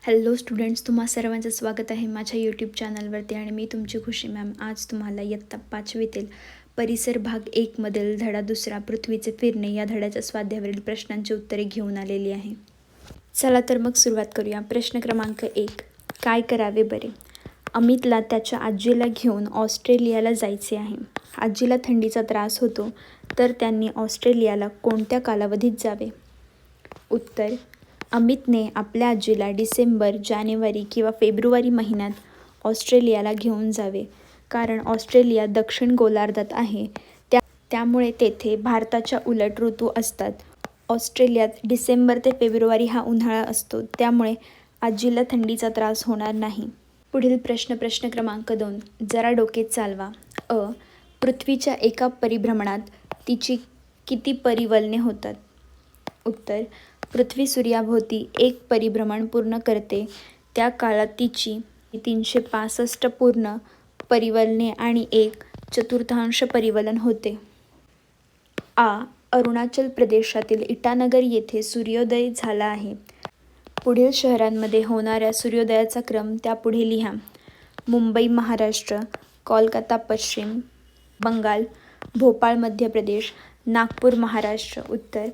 Hello students, तुम्हा सर्वांचं स्वागत आहे माझ्या यूट्यूब चॅनलवरती आणि मी तुमची खुशी मॅम. आज तुम्हाला इयत्ता 5वीतील परिसर भाग 1 मधील धडा 2 पृथ्वीचे फिरणे या धड्याच्या स्वाध्यायावरील प्रश्नांची उत्तरे घेऊन आलेली आहे. चला तर मग सुरुवात करूया. प्रश्न क्रमांक 1. काय करावे बरे? अमितला त्याच्या आजीला घेऊन ऑस्ट्रेलियाला जायचे आहे. आजीला थंडीचा त्रास होतो, तर त्यांनी ऑस्ट्रेलियाला कोणत्या कालावधीत जावे? उत्तर: अमितने आपल्या आजीला डिसेंबर, जानेवारी किंवा फेब्रुवारी महिन्यात ऑस्ट्रेलियाला घेऊन जावे, कारण ऑस्ट्रेलिया दक्षिण गोलार्धात आहे, त्यामुळे तेथे भारताच्या उलट ऋतू असतात. ऑस्ट्रेलियात डिसेंबर ते फेब्रुवारी हा उन्हाळा असतो, त्यामुळे आजीला थंडीचा त्रास होणार नाही. पुढील प्रश्न क्रमांक 2. जरा डोके चालवा. पृथ्वीच्या एका परिभ्रमणात तिची किती परिवलने होतात? उत्तर: पृथ्वी सूर्याभोवती एक परिभ्रमण पूर्ण करते, त्या काळात तिची 365 पूर्ण परिवलने आणि 1/4 परिवलन होते. अरुणाचल प्रदेशातील इटानगर येथे सूर्योदय झाला आहे. पुढील शहरांमध्ये होणाऱ्या सूर्योदयाचा क्रम त्यापुढे लिहा. मुंबई महाराष्ट्र, कोलकाता पश्चिम बंगाल, भोपाळ मध्य प्रदेश, नागपूर महाराष्ट्र. उत्तर: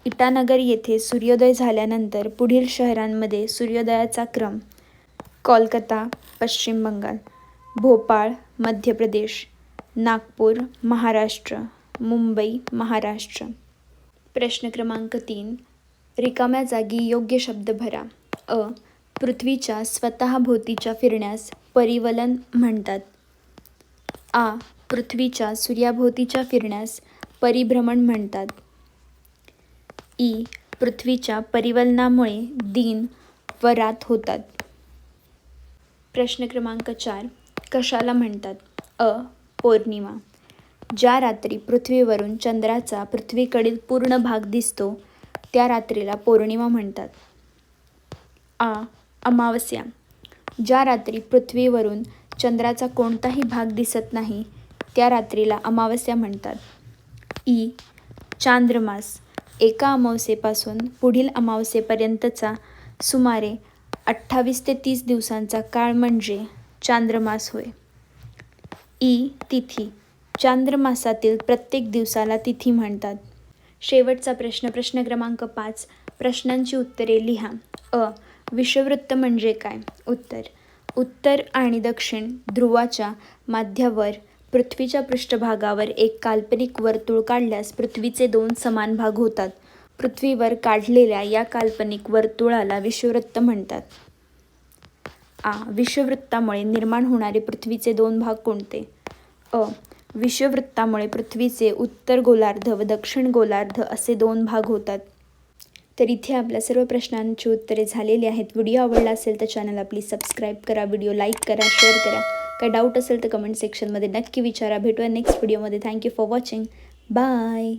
इटानगर येथे सूर्योदय झाल्यानंतर पुढील शहरांमध्ये सूर्योदयाचा क्रम: कोलकाता पश्चिम बंगाल, भोपाळ मध्य प्रदेश, नागपूर महाराष्ट्र, मुंबई महाराष्ट्र. प्रश्न क्रमांक 3. रिकाम्या जागी योग्य शब्द भरा. पृथ्वीच्या स्वतःभोवतीच्या फिरण्यास परिवलन म्हणतात. पृथ्वीच्या सूर्याभोवतीच्या फिरण्यास परिभ्रमण म्हणतात. पृथ्वीच्या परिवलनामुळे दिन व रात होतात. प्रश्न क्रमांक 4. कशाला म्हणतात? पौर्णिमा. ज्या रात्री पृथ्वीवरून चंद्राचा पृथ्वीकडील पूर्ण भाग दिसतो, त्या रात्रीला पौर्णिमा म्हणतात. अमावस्या. ज्या रात्री पृथ्वीवरून चंद्राचा कोणताही भाग दिसत नाही, त्या रात्रीला अमावस्या म्हणतात. चांद्रमास. एका अमावस्येपासून पुढील अमावस्येपर्यंतचा सुमारे 28 ते 30 दिवसांचा काळ म्हणजे चांद्रमास होय. तिथी. चांद्रमासातील प्रत्येक दिवसाला तिथी म्हणतात. शेवटचा प्रश्न क्रमांक 5. प्रश्नांची उत्तरे लिहा. विषुववृत्त म्हणजे काय? उत्तर: उत्तर आणि दक्षिण ध्रुवाच्या मध्यावर पृथ्वीच्या पृष्ठभागावर एक काल्पनिक वर्तुळ काढल्यास पृथ्वीचे 2 समान भाग होतात. पृथ्वीवर काढलेल्या या काल्पनिक वर्तुळाला विषुववृत्त म्हणतात. विषुववृत्तामुळे निर्माण होणारे पृथ्वीचे 2 भाग कोणते? विषुववृत्तामुळे पृथ्वीचे उत्तर गोलार्ध व दक्षिण गोलार्ध असे 2 भाग होतात. तर इथे आपल्या सर्व प्रश्नांची उत्तरे झालेली आहेत. व्हिडिओ आवडला असेल तर चॅनलला प्लीज सबस्क्राईब करा, व्हिडिओ लाईक करा, शेअर करा. काही डाऊट असेल तर कमेंट सेक्शनमध्ये नक्की विचारा. भेटूया नेक्स्ट व्हिडिओमध्ये. Thank you for watching. बाय.